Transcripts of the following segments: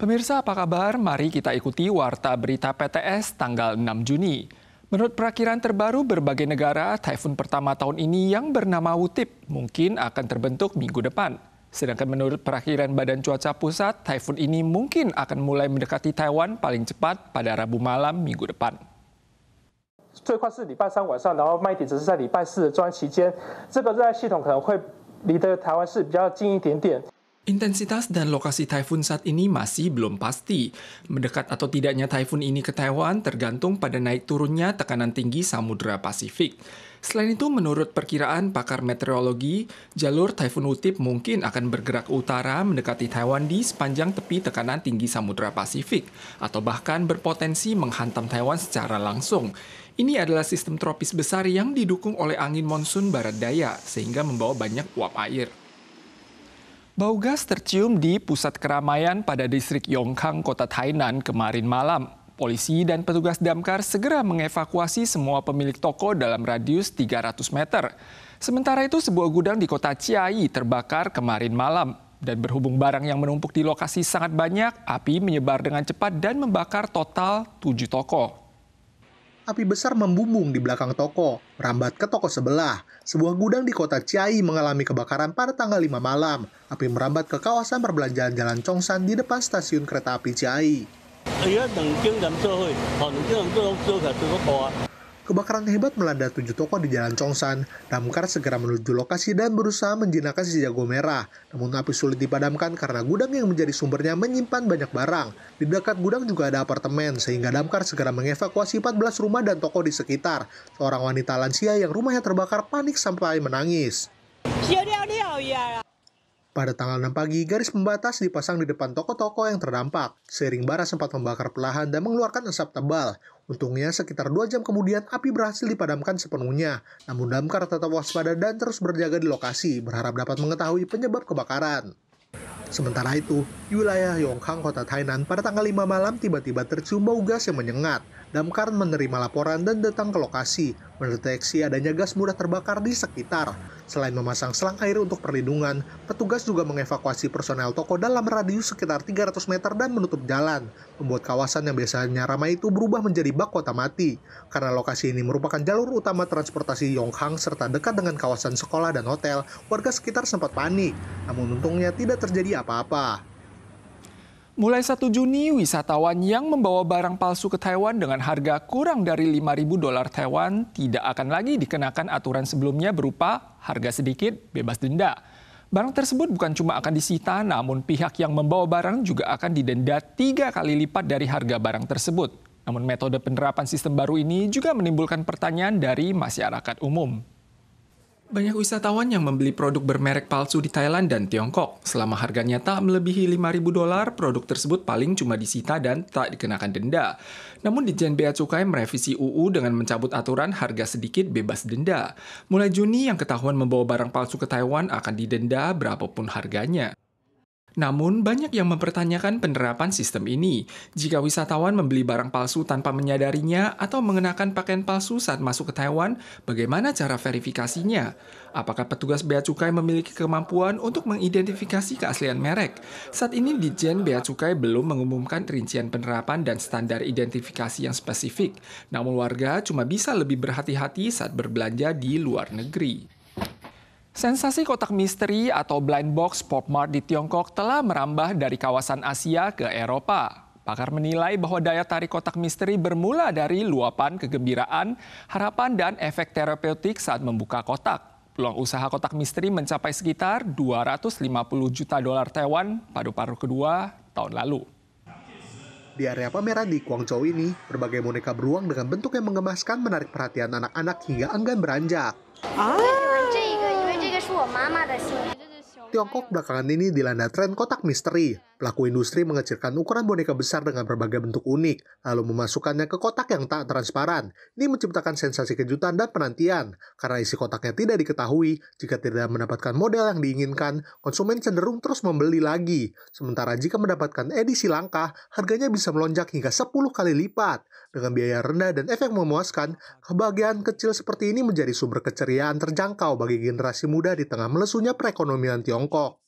Pemirsa apa kabar? Mari kita ikuti Warta Berita PTS tanggal 6 Juni. Menurut perakiran terbaru berbagai negara, taifun pertama tahun ini yang bernama Wutip mungkin akan terbentuk minggu depan. Sedangkan menurut perakiran Badan Cuaca Pusat, taifun ini mungkin akan mulai mendekati Taiwan paling cepat pada Rabu malam minggu depan. 最快是礼拜三晚上，然后麦迪只是在礼拜四的这段期间，这个热带系统可能会离的台湾市比较近一点点。 Intensitas dan lokasi taifun saat ini masih belum pasti. Mendekat atau tidaknya taifun ini ke Taiwan tergantung pada naik turunnya tekanan tinggi Samudra Pasifik. Selain itu, menurut perkiraan pakar meteorologi, jalur taifun Wutip mungkin akan bergerak ke utara mendekati Taiwan di sepanjang tepi tekanan tinggi Samudra Pasifik, atau bahkan berpotensi menghantam Taiwan secara langsung. Ini adalah sistem tropis besar yang didukung oleh angin monsun barat daya, sehingga membawa banyak uap air. Bau gas tercium di pusat keramaian pada distrik Yongkang, kota Tainan kemarin malam. Polisi dan petugas damkar segera mengevakuasi semua pemilik toko dalam radius 300 meter. Sementara itu, sebuah gudang di kota Chiayi terbakar kemarin malam. Dan berhubung barang yang menumpuk di lokasi sangat banyak, api menyebar dengan cepat dan membakar total 7 toko. Api besar membumbung di belakang toko, merambat ke toko sebelah. Sebuah gudang di kota Chiayi mengalami kebakaran pada tanggal 5 malam. Api merambat ke kawasan perbelanjaan Jalan Chongsan di depan stasiun kereta api Chiayi. Kebakaran hebat melanda 7 toko di Jalan Chongsan. Damkar segera menuju lokasi dan berusaha menjinakkan si jago merah. Namun api sulit dipadamkan karena gudang yang menjadi sumbernya menyimpan banyak barang. Di dekat gudang juga ada apartemen, sehingga damkar segera mengevakuasi 14 rumah dan toko di sekitar. Seorang wanita lansia yang rumahnya terbakar panik sampai menangis. Pada tanggal 6 pagi, garis pembatas dipasang di depan toko-toko yang terdampak. Seiring bara sempat membakar perlahan dan mengeluarkan asap tebal. Untungnya, sekitar 2 jam kemudian api berhasil dipadamkan sepenuhnya. Namun damkar tetap waspada dan terus berjaga di lokasi, berharap dapat mengetahui penyebab kebakaran. Sementara itu, di wilayah Yongkang, kota Tainan, pada tanggal 5 malam tiba-tiba tercium bau gas yang menyengat. Damkar menerima laporan dan datang ke lokasi, mendeteksi adanya gas mudah terbakar di sekitar. Selain memasang selang air untuk perlindungan, petugas juga mengevakuasi personel toko dalam radius sekitar 300 meter dan menutup jalan, membuat kawasan yang biasanya ramai itu berubah menjadi bak kota mati. Karena lokasi ini merupakan jalur utama transportasi Yongkang serta dekat dengan kawasan sekolah dan hotel, warga sekitar sempat panik. Namun untungnya tidak terjadi apa-apa. Mulai 1 Juni, wisatawan yang membawa barang palsu ke Taiwan dengan harga kurang dari $5.000 Taiwan tidak akan lagi dikenakan aturan sebelumnya berupa harga sedikit, bebas denda. Barang tersebut bukan cuma akan disita, namun pihak yang membawa barang juga akan didenda 3 kali lipat dari harga barang tersebut. Namun metode penerapan sistem baru ini juga menimbulkan pertanyaan dari masyarakat umum. Banyak wisatawan yang membeli produk bermerek palsu di Thailand dan Tiongkok. Selama harganya tak melebihi $5.000, produk tersebut paling cuma disita dan tak dikenakan denda. Namun Ditjen Bea Cukai merevisi UU dengan mencabut aturan harga sedikit bebas denda. Mulai Juni yang ketahuan membawa barang palsu ke Taiwan akan didenda berapapun harganya. Namun, banyak yang mempertanyakan penerapan sistem ini. Jika wisatawan membeli barang palsu tanpa menyadarinya atau mengenakan pakaian palsu saat masuk ke Taiwan, bagaimana cara verifikasinya? Apakah petugas Bea Cukai memiliki kemampuan untuk mengidentifikasi keaslian merek? Saat ini Ditjen Bea Cukai belum mengumumkan rincian penerapan dan standar identifikasi yang spesifik. Namun warga cuma bisa lebih berhati-hati saat berbelanja di luar negeri. Sensasi kotak misteri atau blind box Pop Mart di Tiongkok telah merambah dari kawasan Asia ke Eropa. Pakar menilai bahwa daya tarik kotak misteri bermula dari luapan kegembiraan, harapan dan efek terapeutik saat membuka kotak. Peluang usaha kotak misteri mencapai sekitar $250 juta Taiwan pada paruh kedua tahun lalu. Di area pameran di Guangzhou ini, berbagai boneka beruang dengan bentuk yang menggemaskan menarik perhatian anak-anak hingga enggan beranjak. Tiongkok belakangan ini dilanda tren kotak misteri. Pelaku industri mengecilkan ukuran boneka besar dengan berbagai bentuk unik, lalu memasukkannya ke kotak yang tak transparan. Ini menciptakan sensasi kejutan dan penantian. Karena isi kotaknya tidak diketahui, jika tidak mendapatkan model yang diinginkan, konsumen cenderung terus membeli lagi. Sementara jika mendapatkan edisi langka, harganya bisa melonjak hingga 10 kali lipat. Dengan biaya rendah dan efek memuaskan, kebahagiaan kecil seperti ini menjadi sumber keceriaan terjangkau bagi generasi muda di tengah melesunya perekonomian Tiongkok.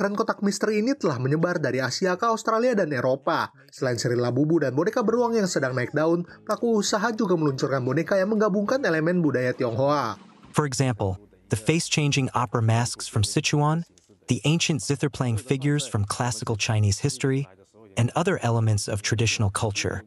Tren kotak misteri ini telah menyebar dari Asia ke Australia dan Eropa. Selain Sri Labubu dan boneka beruang yang sedang naik daun, pelaku usaha juga meluncurkan boneka yang menggabungkan elemen budaya Tionghoa. For example, the face-changing opera masks from Sichuan, the ancient zither-playing figures from classical Chinese history, and other elements of traditional culture.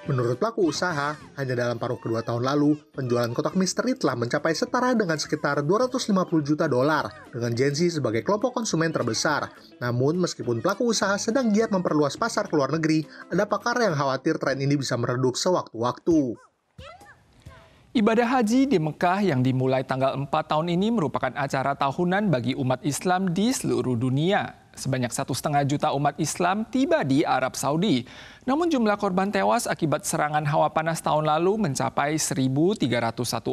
Menurut pelaku usaha, hanya dalam paruh kedua tahun lalu, penjualan kotak misteri telah mencapai setara dengan sekitar $250 juta, dengan Gen Z sebagai kelompok konsumen terbesar. Namun, meskipun pelaku usaha sedang giat memperluas pasar ke luar negeri, ada pakar yang khawatir tren ini bisa meredup sewaktu-waktu. Ibadah haji di Mekah yang dimulai tanggal 4 tahun ini merupakan acara tahunan bagi umat Islam di seluruh dunia. Sebanyak 1,5 juta umat Islam tiba di Arab Saudi. Namun jumlah korban tewas akibat serangan hawa panas tahun lalu mencapai 1.301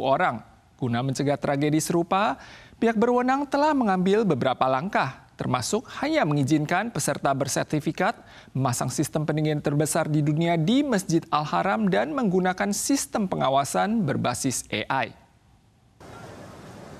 orang. Guna mencegah tragedi serupa, pihak berwenang telah mengambil beberapa langkah, termasuk hanya mengizinkan peserta bersertifikat, memasang sistem pendingin terbesar di dunia di Masjid Al-Haram dan menggunakan sistem pengawasan berbasis AI.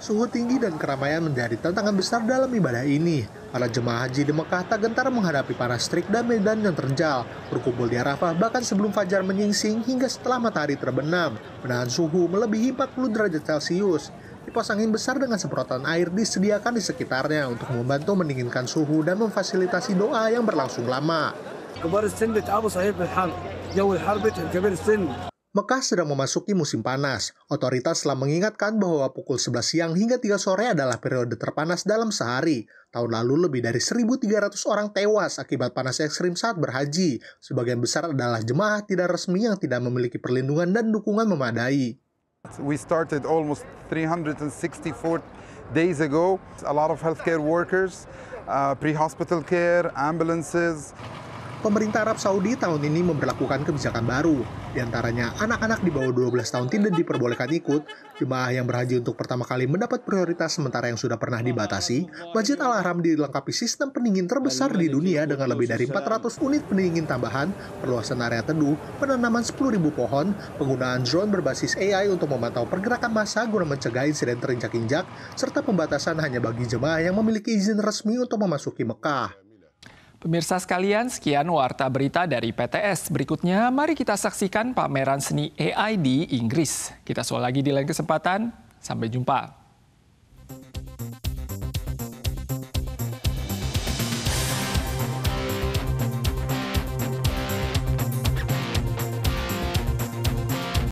Suhu tinggi dan keramaian menjadi tantangan besar dalam ibadah ini. Para jemaah haji di Mekah tak gentar menghadapi panas terik dan medan yang terjal. Berkumpul di Arafah bahkan sebelum fajar menyingsing hingga setelah matahari terbenam, menahan suhu melebihi 40 derajat Celcius. Kipas angin besar dengan semprotan air disediakan di sekitarnya untuk membantu mendinginkan suhu dan memfasilitasi doa yang berlangsung lama. Mekah sedang memasuki musim panas. Otoritas telah mengingatkan bahwa pukul 11 siang hingga 3 sore adalah periode terpanas dalam sehari. Tahun lalu lebih dari 1.300 orang tewas akibat panas ekstrim saat berhaji. Sebagian besar adalah jemaah tidak resmi yang tidak memiliki perlindungan dan dukungan memadai. We started almost 364 days ago. A lot of healthcare workers, pre-hospital care, ambulances. Pemerintah Arab Saudi tahun ini memberlakukan kebijakan baru. Di antaranya, anak-anak di bawah 12 tahun tidak diperbolehkan ikut, jemaah yang berhaji untuk pertama kali mendapat prioritas sementara yang sudah pernah dibatasi, Masjid Al-Haram dilengkapi sistem pendingin terbesar di dunia dengan lebih dari 400 unit pendingin tambahan, perluasan area teduh, penanaman 10.000 pohon, penggunaan drone berbasis AI untuk memantau pergerakan massa guna mencegah insiden terinjak-injak, serta pembatasan hanya bagi jemaah yang memiliki izin resmi untuk memasuki Mekah. Pemirsa sekalian, sekian Warta Berita dari PTS. Berikutnya, mari kita saksikan pameran seni AI di Inggris. Kita soal lagi di lain kesempatan. Sampai jumpa.